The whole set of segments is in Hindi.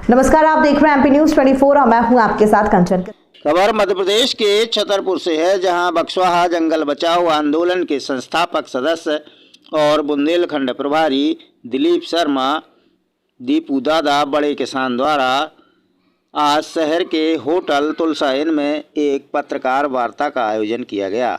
नमस्कार, आप देख रहे हैं एमपी न्यूज 24 और मैं हूं आपके साथ कंचन। खबर मध्य प्रदेश के छतरपुर से है, जहां बक्सवाहा जंगल बचाओ आंदोलन के संस्थापक सदस्य और बुंदेलखंड प्रभारी दिलीप शर्मा दीपू दादा बड़े किसान द्वारा आज शहर के होटल तुलसा इन में एक पत्रकार वार्ता का आयोजन किया गया।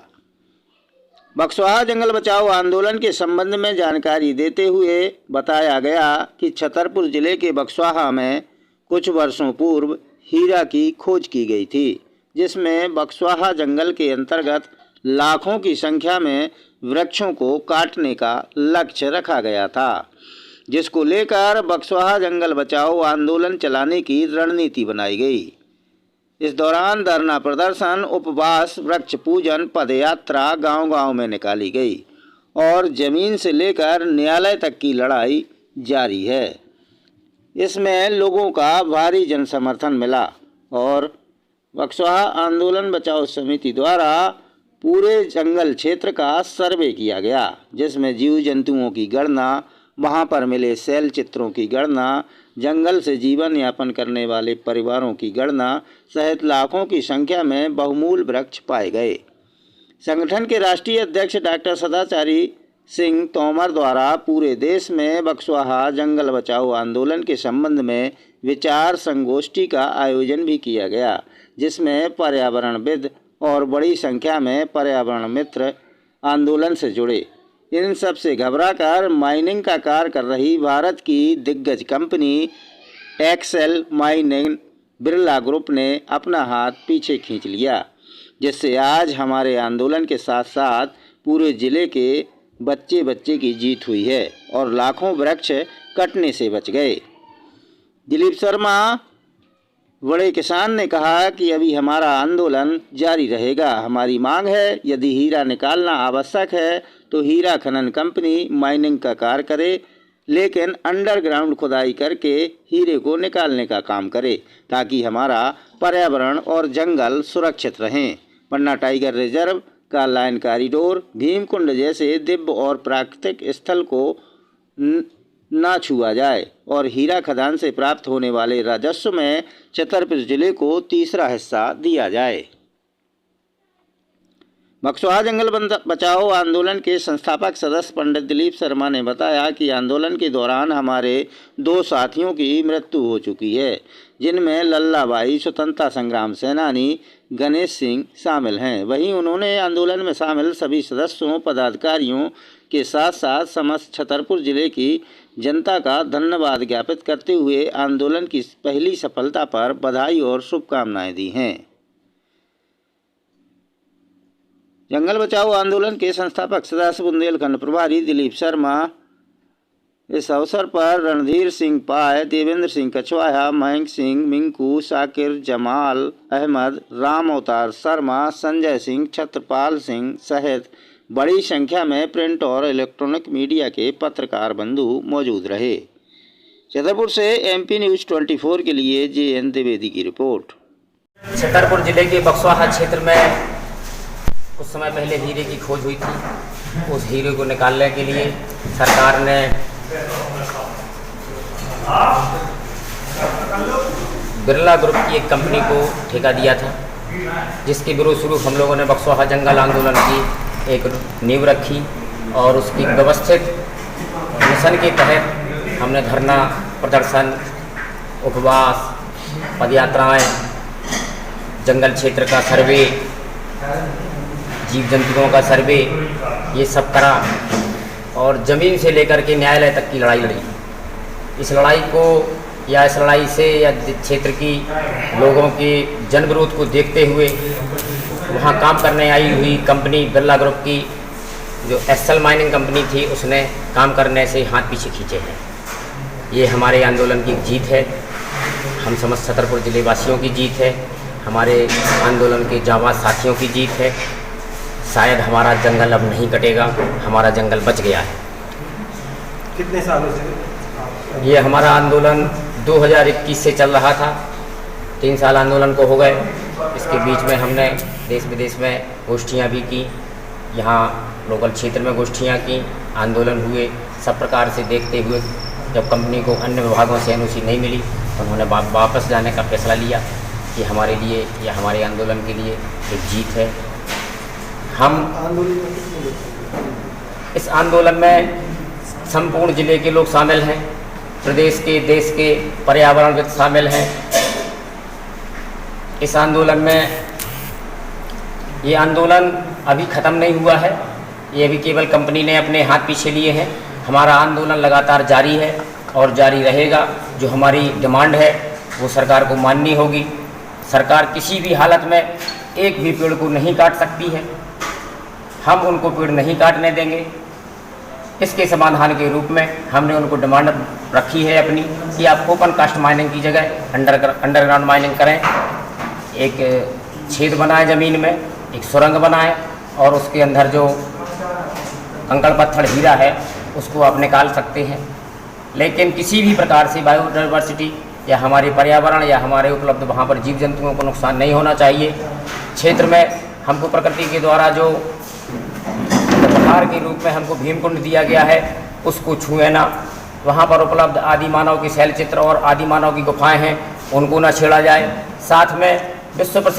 बक्सवाहा जंगल बचाओ आंदोलन के संबंध में जानकारी देते हुए बताया गया कि छतरपुर जिले के बक्सवाहा में कुछ वर्षों पूर्व हीरा की खोज की गई थी, जिसमें बक्सवाहा जंगल के अंतर्गत लाखों की संख्या में वृक्षों को काटने का लक्ष्य रखा गया था, जिसको लेकर बक्सवाहा जंगल बचाओ आंदोलन चलाने की रणनीति बनाई गई। इस दौरान धरना प्रदर्शन, उपवास, वृक्ष पूजन, पदयात्रा गांव-गांव में निकाली गई और जमीन से लेकर न्यायालय तक की लड़ाई जारी है। इसमें लोगों का भारी जन समर्थन मिला और बक्सवाहा आंदोलन बचाओ समिति द्वारा पूरे जंगल क्षेत्र का सर्वे किया गया, जिसमें जीव जंतुओं की गणना, वहां पर मिले शैल चित्रों की गणना, जंगल से जीवन यापन करने वाले परिवारों की गणना सहित लाखों की संख्या में बहुमूल्य वृक्ष पाए गए। संगठन के राष्ट्रीय अध्यक्ष डॉक्टर सदाचारी सिंह तोमर द्वारा पूरे देश में बक्सवाहा जंगल बचाओ आंदोलन के संबंध में विचार संगोष्ठी का आयोजन भी किया गया, जिसमें पर्यावरणविद और बड़ी संख्या में पर्यावरण मित्र आंदोलन से जुड़े। इन सब से घबराकर माइनिंग का कार्य कर रही भारत की दिग्गज company Excel mining Birla group ने अपना हाथ पीछे खींच लिया, जिससे आज हमारे आंदोलन के साथ साथ पूरे जिले के बच्चे की जीत हुई है और लाखों वृक्ष कटने से बच गए। दिलीप शर्मा बड़े किसान ने कहा कि अभी हमारा आंदोलन जारी रहेगा। हमारी मांग है, यदि हीरा निकालना आवश्यक है तो हीरा खनन कंपनी माइनिंग का कार्य करे, लेकिन अंडरग्राउंड खुदाई करके हीरे को निकालने का काम करे, ताकि हमारा पर्यावरण और जंगल सुरक्षित रहें। पन्ना टाइगर रिजर्व का लाइन कॉरिडोर, भीमकुंड जैसे दिव्य और प्राकृतिक स्थल को ना छुआ जाए और हीरा खदान से प्राप्त होने वाले राजस्व में छतरपुर जिले को तीसरा हिस्सा दिया जाए। बक्सवाहा जंगल बचाओ आंदोलन के संस्थापक सदस्य पंडित दिलीप शर्मा ने बताया कि आंदोलन के दौरान हमारे 2 साथियों की मृत्यु हो चुकी है, जिनमें लल्लाबाई स्वतंत्रता संग्राम सेनानी गणेश सिंह शामिल हैं। वहीं उन्होंने आंदोलन में शामिल सभी सदस्यों, पदाधिकारियों के साथ साथ समस्त छतरपुर जिले की जनता का धन्यवाद ज्ञापित करते हुए आंदोलन की पहली सफलता पर बधाई और शुभकामनाएं दी हैं। जंगल बचाओ आंदोलन के संस्थापक सदस्य बुंदेलखंड प्रभारी दिलीप शर्मा इस अवसर पर रणधीर सिंह पाय, देवेंद्र सिंह कछवाहा, मयंक सिंह, मिंकू, शाकिर, जमाल अहमद, राम अवतार शर्मा, संजय सिंह, छत्रपाल सिंह सहित बड़ी संख्या में प्रिंट और इलेक्ट्रॉनिक मीडिया के पत्रकार बंधु मौजूद रहे। छतरपुर से एमपी न्यूज 24 के लिए JN द्विवेदी की रिपोर्ट। छतरपुर जिले के बक्सवाहा क्षेत्र में कुछ समय पहले हीरे की खोज हुई थी। उस हीरे को निकालने के लिए सरकार ने बिरला ग्रुप की एक कंपनी को ठेका दिया था, जिसके विरोध स्वरूप हम लोगों ने बक्सवाहा जंगल आंदोलन की एक नींव रखी और उसकी व्यवस्थित मिशन के तहत हमने धरना प्रदर्शन, उपवास, पदयात्राएं, जंगल क्षेत्र का सर्वे, जीव जंतुओं का सर्वे, ये सब करा और ज़मीन से लेकर के न्यायालय तक की लड़ाई लड़ी। इस लड़ाई को या इस लड़ाई से या क्षेत्र की लोगों के जन विरोध को देखते हुए वहाँ काम करने आई हुई कंपनी बिरला ग्रुप की जो एक्सेल माइनिंग कंपनी थी, उसने काम करने से हाथ पीछे खींचे हैं। ये हमारे आंदोलन की जीत है, हम समस्त छतरपुर जिले वासियों की जीत है, हमारे आंदोलन के जांबाज साथियों की जीत है। शायद हमारा जंगल अब नहीं कटेगा, हमारा जंगल बच गया है। कितने सालों से ये हमारा आंदोलन 2021 से चल रहा था, 3 साल आंदोलन को हो गए। इसके बीच में हमने देश विदेश में गोष्ठियाँ भी की, यहाँ लोकल क्षेत्र में गोष्ठियाँ की, आंदोलन हुए। सब प्रकार से देखते हुए जब कंपनी को अन्य विभागों से एनओसी नहीं मिली उन्होंने वापस जाने का फैसला लिया। कि हमारे लिए या हमारे आंदोलन के लिए एक जीत है। हम आंदोलन में कितने लोग थे? इस आंदोलन में संपूर्ण जिले के लोग शामिल हैं, प्रदेश के, देश के पर्यावरणविद शामिल हैं। इस आंदोलन में ये आंदोलन अभी ख़त्म नहीं हुआ है, ये अभी केवल कंपनी ने अपने हाथ पीछे लिए हैं। हमारा आंदोलन लगातार जारी है और जारी रहेगा। जो हमारी डिमांड है वो सरकार को माननी होगी। सरकार किसी भी हालत में एक भी पेड़ को नहीं काट सकती है, हम उनको पेड़ नहीं काटने देंगे। इसके समाधान के रूप में हमने उनको डिमांड रखी है अपनी कि आप ओपन कास्ट माइनिंग की जगह अंडरग्राउंड माइनिंग करें, एक छेद बनाएं ज़मीन में, एक सुरंग बनाएं और उसके अंदर जो कंकड़ पत्थर हीरा है उसको आप निकाल सकते हैं। लेकिन किसी भी प्रकार से बायोडाइवर्सिटी या हमारे पर्यावरण या हमारे उपलब्ध वहाँ पर जीव जंतुओं को नुकसान नहीं होना चाहिए। क्षेत्र में हमको प्रकृति के द्वारा जो उपहार के रूप में हमको भीमकुंड दिया गया है उसको छुए ना। वहाँ पर उपलब्ध आदि मानव के शैल चित्र और आदि मानव की गुफाएं हैं, उनको न छेड़ा जाए। साथ में विश्व प्रसिद्ध